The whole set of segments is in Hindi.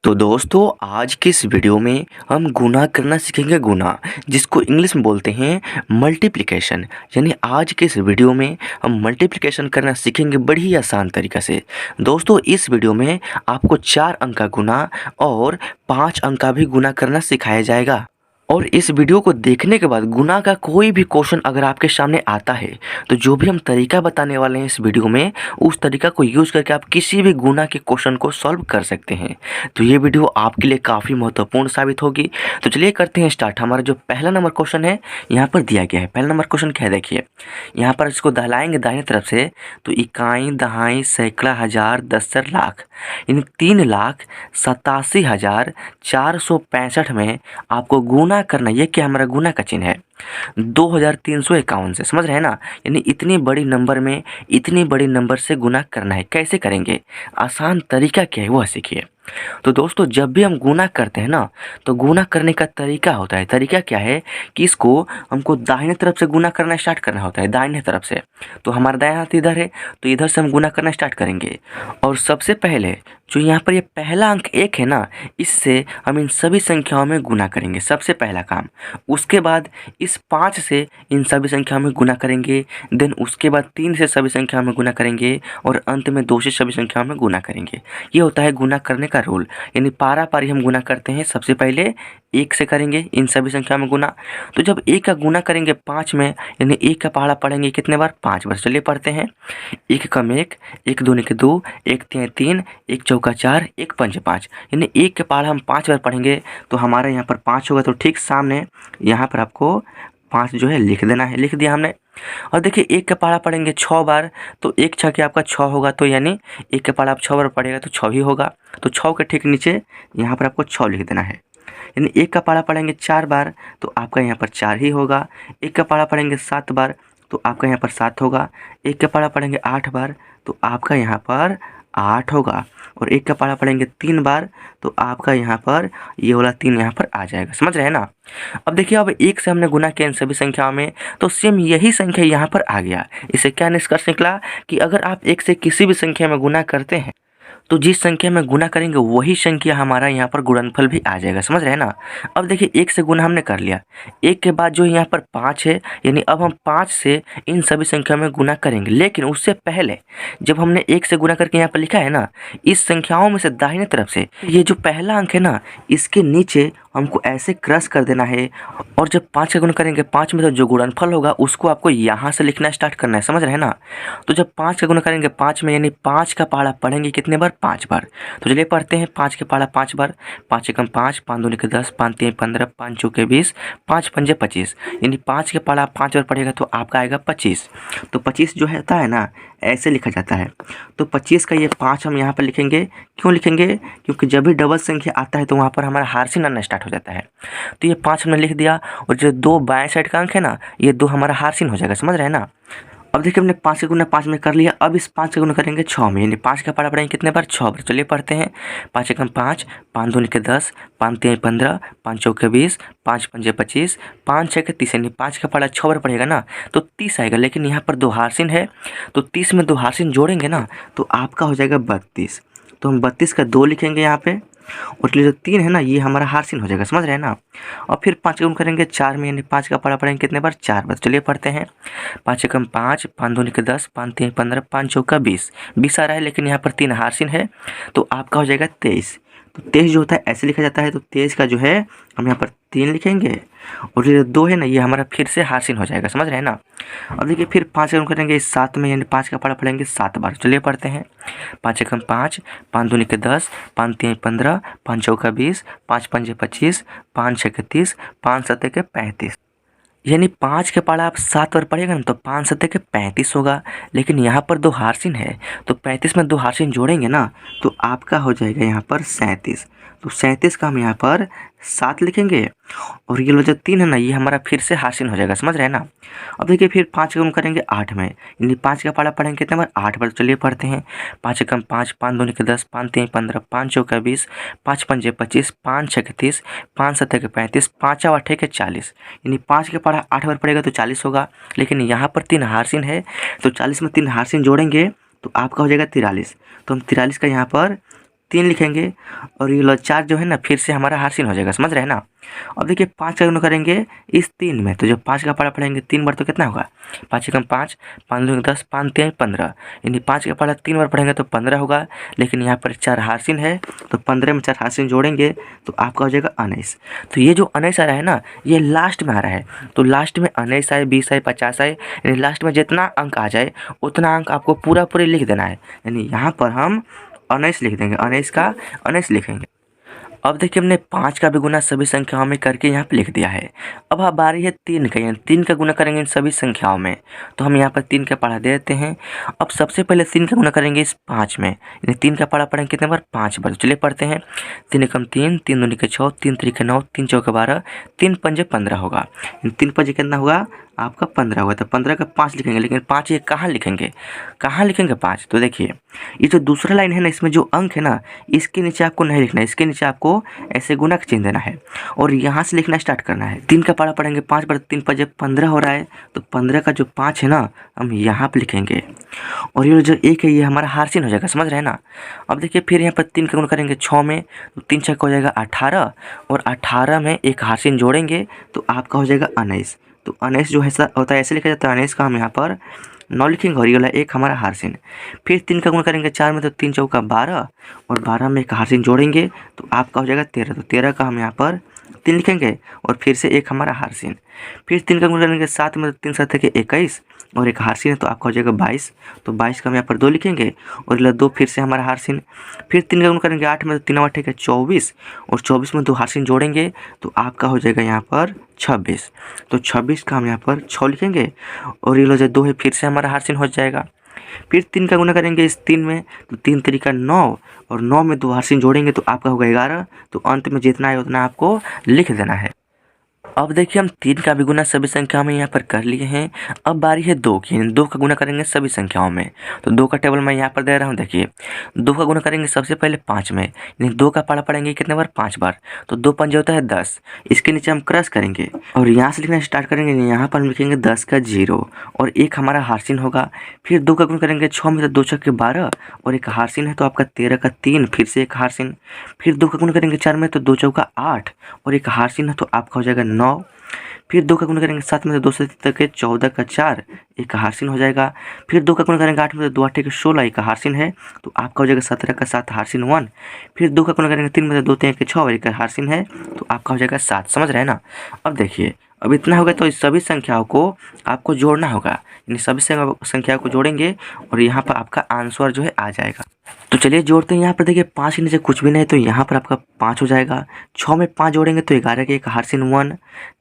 तो दोस्तों आज के इस वीडियो में हम गुणा करना सीखेंगे। गुणा जिसको इंग्लिश में बोलते हैं मल्टीप्लिकेशन। यानी आज के इस वीडियो में हम मल्टीप्लिकेशन करना सीखेंगे बड़ी ही आसान तरीक़ा से। दोस्तों इस वीडियो में आपको 4 अंक का गुणा और 5 अंक का भी गुणा करना सिखाया जाएगा। और इस वीडियो को देखने के बाद गुणा का कोई भी क्वेश्चन अगर आपके सामने आता है तो जो भी हम तरीका बताने वाले हैं इस वीडियो में, उस तरीका को यूज़ करके आप किसी भी गुणा के क्वेश्चन को सॉल्व कर सकते हैं। तो ये वीडियो आपके लिए काफ़ी महत्वपूर्ण साबित होगी। तो चलिए करते हैं स्टार्ट। हमारा जो पहला नंबर क्वेश्चन है यहाँ पर दिया गया है। पहला नंबर क्वेश्चन क्या है देखिए, यहाँ पर इसको दहलाएंगे दाहिने तरफ से तो इकाई, दहाई, सैकड़ा, हज़ार, दसर, लाख, यानी 3,87,465 में आपको गुणा करना। ये क्या हमारा गुणा का चिन्ह है 2351 से, समझ रहे हैं ना। यानी इतनी बड़ी नंबर में इतनी बड़ी नंबर से गुणा करना है। कैसे करेंगे, आसान तरीका क्या है वह सीखिए। तो दोस्तों जब भी हम गुणा करते हैं ना तो गुणा करने का तरीका होता है। तरीका क्या है कि इसको हमको दाहिने तरफ से गुणा करना स्टार्ट करना होता है, दाहिने तरफ से। तो हमारा दायां हाथ इधर है तो इधर से हम गुणा करना स्टार्ट करेंगे। और सबसे पहले जो यहाँ पर ये पहला अंक 1 है ना, इससे हम इन सभी संख्याओं में गुणा करेंगे, सबसे पहला काम। उसके बाद इस 5 से इन सभी संख्याओं में गुणा करेंगे। देन उसके बाद 3 से सभी संख्याओं में गुणा करेंगे और अंत में 2 से सभी संख्याओं में गुणा करेंगे। ये होता है गुणा करने का रूल। यानी पारा पारी हम गुणा करते हैं। सबसे पहले 1 से करेंगे इन सभी संख्या में गुणा। तो जब 1 का गुणा करेंगे 5 में, यानी 1 का पहाड़ा पढ़ेंगे कितने बार, 5 बार। चलिए पढ़ते हैं। 1 कम 1, 1 दूनी के 2, 1 तिया 3, 1 चौका 4, 1 पंजे 5। यानी 1 के पहाड़ा हम 5 बार पढ़ेंगे तो हमारे यहाँ पर 5 होगा। तो ठीक सामने यहाँ पर आपको 5 जो है लिख देना है। लिख दिया हमने। और देखिए 1 का पहाड़ा पढ़ेंगे 6 बार तो 1 छके आपका 6 होगा। तो यानी 1 का पहाड़ा आप 6 बार पढ़ेगा तो 6 ही होगा। तो 6 के ठीक नीचे यहाँ पर आपको 6 लिख देना है। यानी 1 का पहाड़ा पढ़ेंगे 4 बार तो आपका यहाँ पर 4 ही होगा। 1 का पहाड़ा पढ़ेंगे 7 बार तो आपका यहाँ पर 7 होगा। 1 का पहाड़ा पढ़ेंगे 8 बार तो आपका यहाँ पर 8 होगा। और 1 का पहाड़ा पढ़ेंगे 3 बार तो आपका यहाँ पर ये वाला 3 यहाँ पर आ जाएगा। समझ रहे हैं ना। अब देखिए अब 1 से हमने गुणा किया इन सभी संख्याओं में तो सेम यही संख्या यहाँ पर आ गया। इससे क्या निष्कर्ष निकला कि अगर आप 1 से किसी भी संख्या में गुणा करते हैं तो जिस संख्या में गुणा करेंगे वही संख्या हमारा यहाँ पर गुणनफल भी आ जाएगा। समझ रहे हैं ना। अब देखिए 1 से गुणा हमने कर लिया। 1 के बाद जो यहाँ पर 5 है, यानी अब हम 5 से इन सभी संख्या में गुणा करेंगे। लेकिन उससे पहले जब हमने 1 से गुणा करके यहाँ पर लिखा है ना, इस संख्याओं में से दाहिने तरफ से ये जो पहला अंक है ना, इसके नीचे हमको ऐसे क्रश कर देना है। और जब 5 का गुणा करेंगे 5 में तो जो गुणनफल होगा उसको आपको यहाँ से लिखना स्टार्ट करना है। समझ रहे हैं ना। तो जब 5 का गुणा करेंगे 5 में, यानी 5 का पहाड़ा पढ़ेंगे कितने बार, 5 बार। तो चलिए पढ़ते हैं 5 के पहाड़ा 5 बार। 5 एकम 5, 5 दूनी के 10, 5 तीन 15, 5 चौके 20, 5 पंजे 25। यानी 5 के पहाड़ा 5 बार पढ़ेगा तो आपका आएगा 25। तो 25 जो होता है ना ऐसे लिखा जाता है। तो 25 का ये 5 हम यहाँ पर लिखेंगे। क्यों लिखेंगे, क्योंकि जब भी डबल संख्या आता है तो वहाँ पर हमारा हार्सिन आना स्टार्ट हो जाता है। तो ये 5 हमने लिख दिया। और जो 2 बाएं साइड का अंक है ना, ये 2 हमारा हार्सिन हो जाएगा। समझ रहे हैं ना। अब देखिए हमने 5 का गुना 5 में कर लिया। अब इस 5 का गुना करेंगे 6 में, यानी 5 का पहाड़ा पढ़ेंगे कितने बार, 6 बार। चलिए पढ़ते हैं। 5 एकम 5, 5 दूनी के 10, 5 तीन 15, 5 चौके 20, 5 पंजे 25, 5 छः के 30। यानी 5 का पहाड़ा 6 बार पढ़ेगा ना तो 30 आएगा। लेकिन यहाँ पर 2 हार्सिन है तो 30 में 2 हार्सिन जोड़ेंगे ना तो आपका हो जाएगा 32। तो हम 32 का 2 लिखेंगे यहाँ पे। और जो 3 है ना ये हमारा हार्सिन हो जाएगा। समझ रहे हैं ना। और फिर 5 का गुण करेंगे 4 में, यानी 5 का पहाड़ा पढ़ेंगे कितने बार, 4 बार। चलिए पढ़ते हैं। 5 एकम 5, 5 दूनी के 10, 5 तीन 15, 5 चौका 20। 20 आ रहा है लेकिन यहाँ पर 3 हार्सिन है तो आपका हो जाएगा 23। तो 23 जो होता है ऐसे लिखा जाता है। तो 23 का जो है हम यहाँ पर 3 लिखेंगे। और ये 2 है ना ये हमारा फिर से हार्सिन हो जाएगा। समझ रहे हैं ना। अब देखिए फिर 5 का गुण करेंगे 7 में, यानी 5 का पहाड़ा पढ़ेंगे 7 बार। चलिए पढ़ते हैं। 5 एकम 5, 5 दूनी के 10, 5 तीन 15, 5 चौका 20, 5 पंजे 25, 5 छः के 30, 5 सत्ते के 35। यानी 5 के पहाड़ा आप 7 बार पढ़ेगा ना तो 5 सत्ते के 35 होगा। लेकिन यहाँ पर 2 हार्सिन है तो 35 में 2 हार्सिन जोड़ेंगे ना तो आपका हो जाएगा यहाँ पर 37। तो 37 का हम यहाँ पर 7 लिखेंगे। और ये जो 3 है ना ये हमारा फिर से हार्सिन हो जाएगा। समझ रहे हैं ना। अब देखिए फिर 5 का गुण करेंगे 8 में, यानी 5 का पहाड़ा पढ़ेंगे कितने बार, 8 बार। चलिए पढ़ते हैं। 5 एकम 5, 5 दूनी के 10, 5 तीन 15, 5 चौका 20, 5 पंजे 25, 5 छः के 30, 5 सत्ते के 35, 5 आठे के 40। यानी 5 के पहाड़ा 8 बार पड़ेगा तो 40 होगा। लेकिन यहाँ पर 3 हार्सिन है तो 40 में 3 हार्सिन जोड़ेंगे तो आपका हो जाएगा 43। तो हम 43 का यहाँ पर 3 लिखेंगे और ये वाला 4 जो है ना फिर से हमारा हासिल हो जाएगा, समझ रहे हैं ना। अब देखिए 5 का गुना करेंगे इस 3 में, तो जब 5 का पारा पढ़ेंगे 3 बार तो कितना होगा, 5 एकम 5, 5 दूनी 10, 5 3 15, यानी 5 का पारा 3 बार पढ़ेंगे तो 15 होगा। लेकिन यहाँ पर 4 हासिल है तो 15 में 4 हासिल जोड़ेंगे तो आपका हो जाएगा 19। तो ये जो 19 आ रहा है ना, ये लास्ट में आ रहा है। तो लास्ट में 19 आए, 20 आए, 50 आए, यानी लास्ट में जितना अंक आ जाए उतना अंक आपको पूरा पूरे लिख देना है। यानी यहाँ पर हम 19 लिख देंगे, 19 का 19 लिखेंगे। अब देखिए हमने 5 का भी गुना सभी संख्याओं में करके यहाँ पे लिख दिया है। अब बारी है 3 का, यानी 3 का गुना करेंगे इन सभी संख्याओं में, तो हम यहाँ पर 3 का पढ़ा दे देते हैं। अब सबसे पहले 3 का गुना करेंगे इस 5 में, यानी 3 का पढ़ा पढ़ेंगे कितने बार, 5 बार। चलिए पढ़ते हैं। 3 एकम 3, 3 दूनी के 6, 3 त्रिके 9, 3 चौके 12, 3 पंजे 15 होगा। 3 पंजे कितना हुआ आपका 15 हुआ। तो 15 का 5 लिखेंगे, लेकिन 5 ये कहाँ लिखेंगे, कहाँ लिखेंगे 5। तो देखिए ये जो दूसरा लाइन है ना, इसमें जो अंक है ना, इसके नीचे आपको नहीं लिखना है, इसके नीचे आपको ऐसे गुना का चिन्ह देना है और यहाँ से लिखना स्टार्ट करना है। 3 का पारा पढ़ेंगे 5 बार, 3 पंजे 15 हो रहा है, तो 15 का जो 5 है ना हम यहाँ पे लिखेंगे और ये जो 1 है ये हमारा हारसीन हो जाएगा, समझ रहे हैं ना। अब देखिए फिर यहाँ पर 3 का गुना करेंगे 6 में, तो 3 छक्का हो जाएगा 18 और 18 में एक हारसीन जोड़ेंगे तो आपका हो जाएगा 19। तो 19 जो है होता है ऐसे लिखा जाता है, 19 का हम यहाँ पर 9 लिखेंगे और ये वाला 1 हमारा हारसीन। फिर 3 का गुणा करेंगे 4 में, तो 3 चौका 12 और 12 में एक हारसीन जोड़ेंगे तो आपका हो जाएगा 13। तो 13 का हम यहाँ पर 3 लिखेंगे और फिर से 1 हमारा हारसीन। फिर 3 का गुणा करेंगे 7 में, तो 3 7 के 21 और एक हारसीन है तो आपका हो जाएगा 22। तो 22 का हम यहाँ पर 2 लिखेंगे और ये 2 फिर से हमारा हारसीन। फिर 3 का गुणा करेंगे 8 में, तो 3 8 के 24 और 24 में 2 हारसीन जोड़ेंगे तो आपका हो जाएगा यहाँ पर 26। तो 26 का हम यहाँ पर 6 लिखेंगे और ये जो 2 है फिर से हमारा हारसीन हो जाएगा। फिर 3 का गुना करेंगे इस 3 में, तो 3 तरीका 9 और 9 में 2 हारसीन जोड़ेंगे तो आपका होगा 11। तो अंत में जितना है उतना आपको लिख देना है। अब देखिए हम 3 का भी गुना सभी संख्याओं में यहाँ पर कर लिए हैं। अब बारी है 2 की, 2 का गुना करेंगे सभी संख्याओं में। तो 2 का टेबल मैं यहाँ पर दे रहा हूँ। देखिए 2 का गुना करेंगे सबसे पहले 5 में, यानी 2 का पारा पढ़ेंगे कितने बार, 5 बार। तो 2 पंजे होता है 10, इसके नीचे हम क्रॉस करेंगे और यहाँ से लिखना स्टार्ट करेंगे। यहाँ पर हम लिखेंगे 10 का 0 और 1 हमारा हारसीन होगा। फिर 2 का गुना करेंगे 6 में, तो 2 छक्के 12 और एक हारसीन है तो आपका 13 का 3 फिर से एक हारसीन। फिर 2 का गुना करेंगे 4 में, तो 2 चौका 8 और एक हारसीन है तो आपका हो जाएगा 9। फिर 2 का गुना करेंगे 7 में, तो 2 से तक के 14 का 4 एक हारसीन हो जाएगा। फिर 2 का गुना करेंगे 8 में, तो 2 8 के 16 एक हारसीन है तो आपका हो जाएगा 17 का 7 हारसीन 1। फिर 2 का गुना करेंगे 3 में, तो 2 3 के 6 एक हारसीन है तो आपका हो जाएगा 7। समझ रहे हैं ना। अब देखिए अब इतना होगा तो इस सभी संख्याओं को आपको जोड़ना होगा, यानी सभी संख्याओं को जोड़ेंगे और यहाँ पर आपका आंसर जो है आ जाएगा। तो चलिए जोड़ते हैं। यहाँ पर देखिए 5 के नीचे कुछ भी नहीं तो यहाँ पर आपका 5 हो जाएगा। 6 में 5 जोड़ेंगे तो 11 के एक हारसीन 1।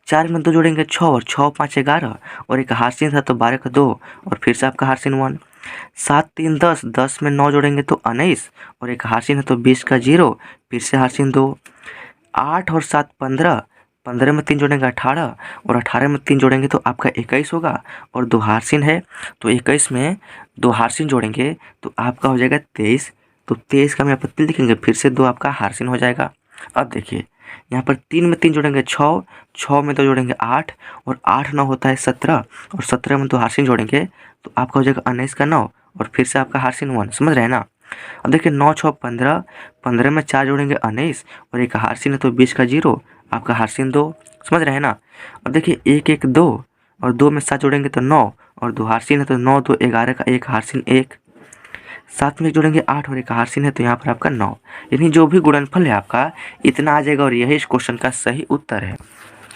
4 में 2 जोड़ेंगे 6 और 6 5 11 और एक हारसीन था तो 12 का 2 और फिर से आपका हारसीन 1। 7 3 10, 10 में 9 जोड़ेंगे तो 19 और एक हारसीन है तो 20 का 0 फिर से हारसीन 2। 8 और 7 15, 15 में 3 जोड़ेंगे 18 और 18 में 3 जोड़ेंगे तो आपका 21 होगा और 2 हारसीन है तो 21 में 2 हारसीन जोड़ेंगे तो आपका हो जाएगा 23। तो 23 का हम यहाँ पर 3 लिखेंगे, फिर से 2 आपका हारसीन हो जाएगा। अब देखिए यहाँ पर 3 में 3 जोड़ेंगे 6, 6 में 2 जोड़ेंगे 8 और 8 9 होता है 17 और 17 में 2 हारसीन जोड़ेंगे तो आपका हो जाएगा 19 का 9 और फिर से आपका हारसीन 1। समझ रहे हैं ना। अब देखिए 9 6 15, 15 में 4 जोड़ेंगे 19 और एक हारसीन है तो 20 का 0 आपका हारसीन 2। समझ रहे हैं ना। अब देखिए 1 1 2 और 2 में 7 जोड़ेंगे तो 9 और 2 हारसीन है तो 9 2 11 का एक हारसीन 1। 7 में जोड़ेंगे 8 और एक हारसीन है तो यहाँ पर आपका 9। यानी जो भी गुणनफल है आपका इतना आ जाएगा और यही इस क्वेश्चन का सही उत्तर है।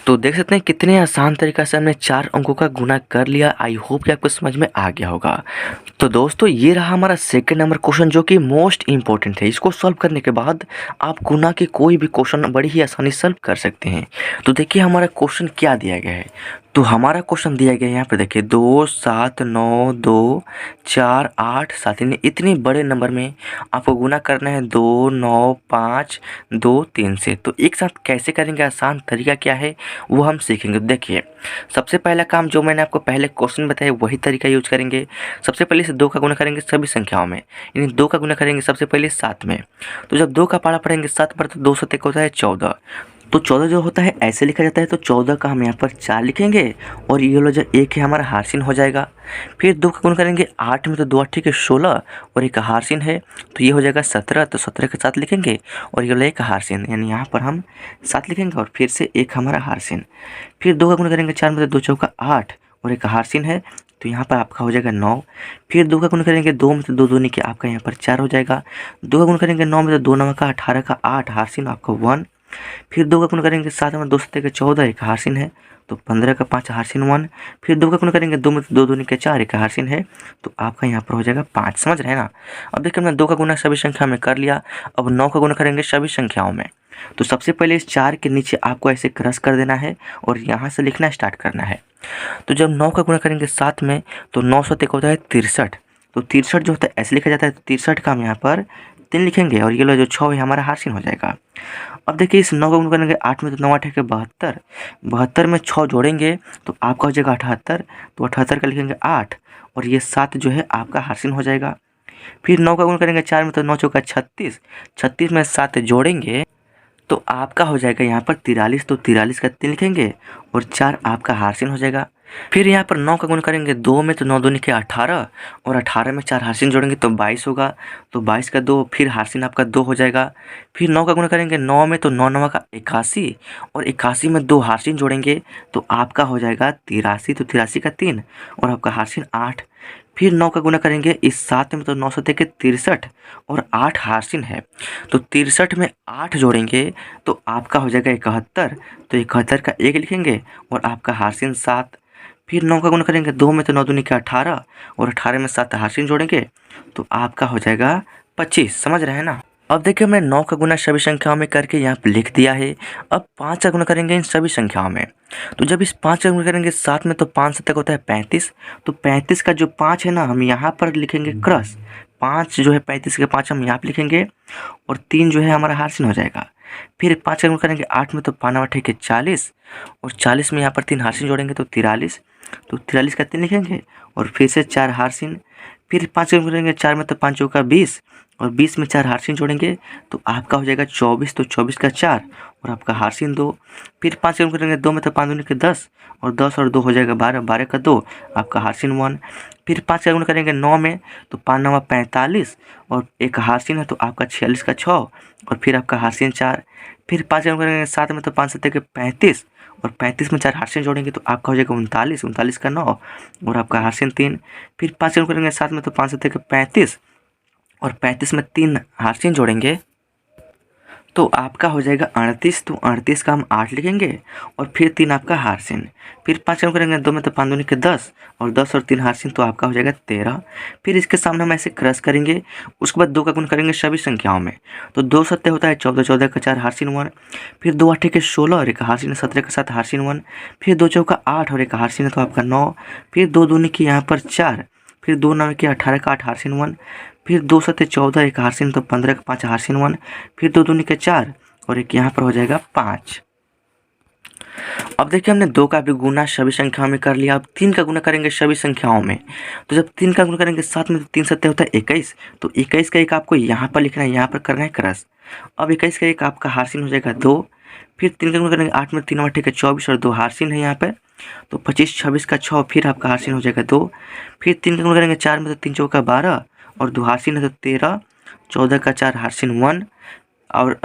तो देख सकते हैं कितने आसान तरीका से हमने 4 अंकों का गुना कर लिया। आई होप कि आपको समझ में आ गया होगा। तो दोस्तों ये रहा हमारा सेकंड नंबर क्वेश्चन जो कि मोस्ट इंपॉर्टेंट है। इसको सॉल्व करने के बाद आप गुना के कोई भी क्वेश्चन बड़ी ही आसानी से सॉल्व कर सकते हैं। तो देखिए हमारा क्वेश्चन क्या दिया गया है। तो हमारा क्वेश्चन दिया गया है यहाँ पर देखिए 2 7 9 2 4 8 7, यानी इतने बड़े नंबर में आपको गुना करना है 2 9 5 2 3 से। तो एक साथ कैसे करेंगे, आसान तरीका क्या है वो हम सीखेंगे। देखिए सबसे पहला काम जो मैंने आपको पहले क्वेश्चन बताया वही तरीका यूज करेंगे। सबसे पहले से 2 का गुना करेंगे सभी संख्याओं में, यानी 2 का गुना करेंगे सबसे पहले 7 में। तो जब 2 का पारा पढ़ेंगे 7 पर तो 2 7 होता है 14। तो 14 जो होता है ऐसे लिखा जाता है, तो 14 का हम यहाँ पर 4 लिखेंगे और ये वाला जो 1 है हमारा हार्सिन हो जाएगा। फिर 2 का गुण करेंगे 8 में, तो 2 8 के 16 और एक हार्सिन है तो ये हो जाएगा 17, तो 17 के 7 लिखेंगे और ये वाला एक हार्सिन, यानी यहाँ पर हम 7 लिखेंगे और फिर से एक हमारा हार्सिन। फिर 2 का गुण करेंगे 4 में, तो 2 चौका 8 और एक हार्सिन है तो यहाँ पर आपका हो जाएगा 9। फिर 2 का गुण करेंगे 2 में, तो 2 दूनी के आपका यहाँ पर 4 हो जाएगा। 2 का गुण करेंगे 9 में, तो 2 9 का 18 का 8 हार्सिन आपका 1। फिर 2 का गुण करेंगे 7 में, 2 7 के 14 एक हार्सिन है तो 15 का 5 हार्सिन 1। फिर 2 का गुण करेंगे 2 में, तो 2 दूनी के 4 एक हार्सिन है तो आपका यहाँ पर हो जाएगा 5। समझ रहे हैं ना। अब देखिए हमने 2 का गुना सभी संख्या में कर लिया, अब 9 का गुना करेंगे सभी संख्याओं में। तो सबसे पहले इस 4 के नीचे आपको ऐसे क्रश कर देना है और यहाँ से लिखना स्टार्ट करना है। तो जब 9 का गुना करेंगे 7 में, तो 9 7 एक होता है 63, तो 63 जो होता है ऐसे लिखा जाता है, तो 63 का हम यहाँ पर 3 लिखेंगे और ये लो जो 6 है हमारा हार्सिन हो जाएगा। अब देखिए इस 9 का गुण करेंगे 8 में, तो 9 8 के 72, 72 में 6 जोड़ेंगे तो आपका हो जाएगा 78, तो 78 का लिखेंगे 8 और ये 7 जो है आपका हार्सिन हो जाएगा। फिर 9 का गुण करेंगे 4 में, तो 9 चौका 36, 36 में 7 जोड़ेंगे तो आपका हो जाएगा यहाँ पर 43, तो 43 का 3 लिखेंगे और 4 आपका हार्सिन हो जाएगा। फिर यहाँ पर 9 का गुण करेंगे 2 में, तो 9 दूनी के 18 और 18 में 4 हार्सिन जोड़ेंगे तो 22 होगा, तो 22 का 2 फिर हार्सिन आपका 2 हो जाएगा। फिर 9 का गुण करेंगे 9 में, तो 9 9 का 81 और 81 में 2 हार्सिन जोड़ेंगे तो आपका हो जाएगा 83, तो 83 का 3 और आपका हार्सिन 8। फिर 9 का गुना करेंगे इस 7 में, तो 9 7 के 63 और 8 हार्सिन है तो 63 में 8 जोड़ेंगे तो आपका हो जाएगा 71, तो 71 का 1 लिखेंगे और आपका हार्सिन 7। फिर 9 का गुना करेंगे 2 में, तो 9 दूनी के 18 और 18 में 7 हार्सिन जोड़ेंगे तो आपका हो जाएगा 25। समझ रहे हैं ना। अब देखिए हमने 9 का गुना सभी संख्याओं में करके यहाँ पे लिख दिया है। अब 5 का गुना करेंगे इन सभी संख्याओं में, तो जब इस 5 का गुना करेंगे 7 में, तो 5 7 होता है 35, तो 35 का जो 5 है ना हम यहाँ पर लिखेंगे क्रॉस, 5 जो है 35 के 5 हम यहाँ पे लिखेंगे और 3 जो है हमारा हार्सिन हो जाएगा। फिर 5 का गुना करेंगे 8 में, तो 5 8 के 40 और 40 में यहाँ पर 3 हार्सिन जोड़ेंगे तो 43, तो 43 का 3 लिखेंगे और फिर से 4 हार्सिन। फिर 5 का गुना करेंगे 4 में, तो 5 चौका 20 और 20 में 4 हार्सिन जोड़ेंगे तो आपका हो जाएगा 24, तो 24 का 4 और आपका हार्सिन 2। फिर 5 का गुना करेंगे 2 में, तो 5 दूनी के 10 और 10 और 2 हो जाएगा 12, 12 का 2 आपका हार्सिन 1। फिर 5 का गुना करेंगे 9 में, तो 5 9 45 और एक हार्सिन है तो आपका 46 का 6 और फिर आपका हार्सिन 4। फिर 5 का गुना करेंगे 7 में, तो 5 7 के 35 और 35 में 4 हार्सिन जोड़ेंगे तो आपका हो जाएगा 39, 39 का 9 और आपका हार्सिन 3। फिर 5 का गुना करेंगे 7 में, तो 5 7 के 35 और 35 में 3 हार्सिन जोड़ेंगे तो आपका हो जाएगा 38, तो 38 का हम 8 लिखेंगे और फिर 3 आपका हार्सिन। फिर 5 का करेंगे 2 में, तो 5 दूनी के 10 और 10 और 3 हार्सिन तो आपका हो जाएगा 13। फिर इसके सामने हम ऐसे क्रश करेंगे, उसके बाद 2 का गुण करेंगे सभी संख्याओं में, तो 2 7 होता है 14, 14 का 4 हार्सिन 1। फिर 2 8 के 16 और एक हार्सिन 17 के 7 हार्सिन 1। फिर 2 चौका 8 और एक हार्सिन है तो आपका 9। फिर 2 दूनी की यहाँ पर 4, फिर 2 9 के 18 का 8 हार्सिन 1। फिर 2 7 14 एक हार्सिन तो 15 का 5 हार्सिन 1। फिर 2 दूनी के 4 और एक यहाँ पर हो जाएगा 5। अब देखिए हमने 2 का भी गुना सभी संख्याओं में कर लिया। अब 3 का गुना करेंगे सभी संख्याओं में, तो जब 3 का गुना करेंगे 7 में, तो 3 7 होता है 21, तो 21 का 1 आपको यहाँ पर लिखना है, यहाँ पर करना है क्रश। अब 21 का 1 आपका हार्सिन हो जाएगा 2। फिर 3 का गुना करेंगे 8 में, 3 8 के 24 और 2 हार्सिन है यहाँ पर, तो 25 26 का 6 फिर आपका हार्सिन हो जाएगा 2। फिर 3 का गुना करेंगे 4 में, तो 3 चौका 12 और 2 हार्सिन है तो 13, 14 का 4 हार्सिन 1 और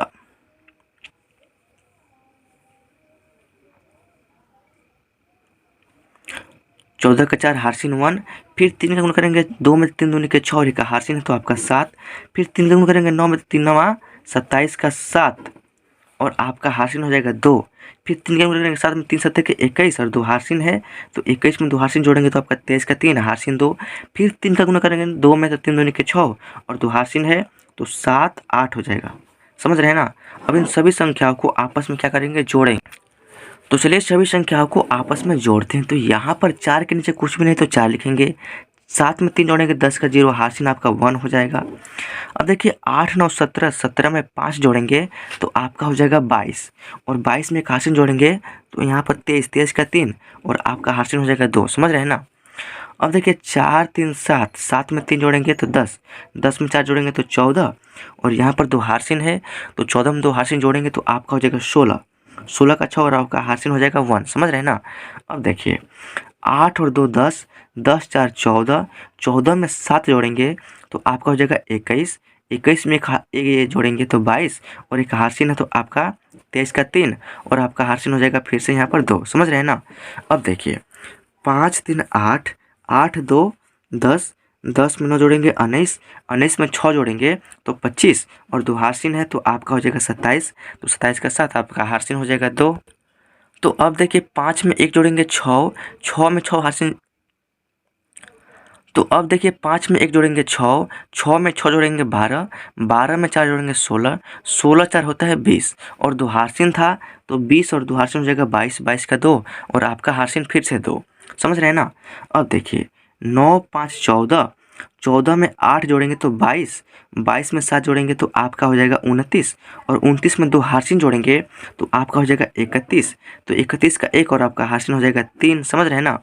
14 का 4 हार्सिन 1। फिर 3 का गुना करेंगे 2 में, 3 दूनी के 6 और एक हार्सिन है तो आपका 7। फिर 3 का गुना करेंगे 9 में, 3 9 27 का 7 और आपका हार्सिन हो जाएगा 2। फिर 3 का गुना करेंगे 7 में, 3 7 के 21 और 2 हार्सिन है तो 21 में 2 हार्सिन जोड़ेंगे तो आपका 23 का 3 हार्सिन 2। फिर 3 का गुना करेंगे 2 में, तो 3 दूनी के 6 और 2 हार्सिन है तो 7 8 हो जाएगा। समझ रहे हैं ना। अब इन सभी संख्याओं को आपस में क्या करेंगे, जोड़ेंगे। तो चलिए सभी संख्याओं को आपस में जोड़ते हैं। तो यहाँ पर 4 के नीचे कुछ भी नहीं तो 4 लिखेंगे, 7 में 3 जोड़ेंगे 10 का 0 हार्सिन आपका 1 हो जाएगा। अब देखिए 8 9 17, 17 में 5 जोड़ेंगे तो आपका हो जाएगा 22 और 22 में एक हार्सिन जोड़ेंगे तो यहाँ पर 23, 23 का 3 और आपका हार्सिन हो जाएगा 2। समझ रहे हैं ना। अब देखिए 4 3 7, 7 में 3 जोड़ेंगे तो 10, 10 में 4 जोड़ेंगे तो 14 और यहाँ पर 2 हार्सिन है तो 14 में 2 हार्सिन जोड़ेंगे तो आपका हो जाएगा 16, 16 का 6 और आपका हार्सिन हो जाएगा 1। समझ रहे हैं ना। अब देखिए 8 और 2 10, 10 4 14, 14 में 7 जोड़ेंगे तो आपका हो जाएगा 21, 21 में एक ये जोड़ेंगे तो 22 और एक हार्सिन है तो आपका 23 का 3 और आपका हार्सिन हो जाएगा फिर से यहाँ पर 2। समझ रहे हैं ना। अब देखिए 5 3 8, 8 2 10, 10 में 9 जोड़ेंगे 19, 19 में 6 जोड़ेंगे तो 25 और 2 हार्सिन है तो आपका हो जाएगा 27, तो 27 का 7 आपका हार्सिन हो जाएगा 2। तो अब देखिए 5 में 1 जोड़ेंगे 6, 6 में 6 हार्सिन, तो अब देखिए 5 में 1 जोड़ेंगे 6, 6 में 6 जोड़ेंगे 12, 12 में 4 जोड़ेंगे 16, 16 4 होता है 20 और 2 हार्सिन था तो 20 और 2 हार्सिन हो जाएगा 22, 22 का 2 और आपका हार्सिन फिर से 2। समझ रहे हैं ना। अब देखिए 9 5 14, 14 में 8 जोड़ेंगे तो 22, 22 में 7 जोड़ेंगे तो आपका हो जाएगा 29 और 29 में 2 हार्सिन जोड़ेंगे तो आपका हो जाएगा 31, तो 31 का 1 और आपका हार्सिन हो जाएगा 3। समझ रहे हैं ना।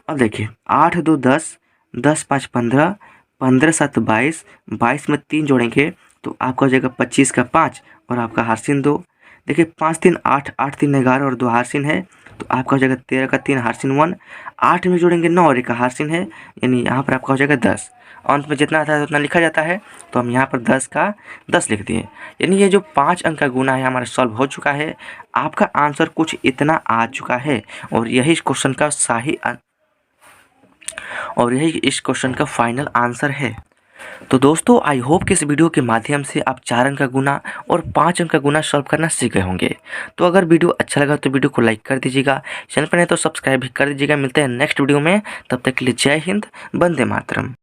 अब देखिए 8 2 10, 10 5 15, 15 7 22, 22 में 3 जोड़ेंगे तो आपका हो जाएगा 25 का 5 और आपका हार्सिन 2। देखिए 5 3 8, 8 3 11 और 2 हार्सिन है तो आपका हो जाएगा 13 का 3 हार्सिन 1। 8 में जोड़ेंगे 9 और एक हार्सिन है यानी यहाँ पर आपका हो जाएगा 10। अंत में जितना आता है उतना लिखा जाता है तो हम यहाँ पर 10 का 10 लिख दिए। यानी ये जो 5 अंक का गुना है हमारा सॉल्व हो चुका है। आपका आंसर कुछ इतना आ चुका है और यही इस क्वेश्चन का इस क्वेश्चन का फाइनल आंसर है। तो दोस्तों आई होप कि इस वीडियो के माध्यम से आप 4 अंक का गुना और 5 अंक का गुना सॉल्व करना सीख गए होंगे। तो अगर वीडियो अच्छा लगा तो वीडियो को लाइक कर दीजिएगा, चैनल पर नहीं तो सब्सक्राइब भी कर दीजिएगा। मिलते हैं नेक्स्ट वीडियो में, तब तक के लिए जय हिंद, वंदे मातरम।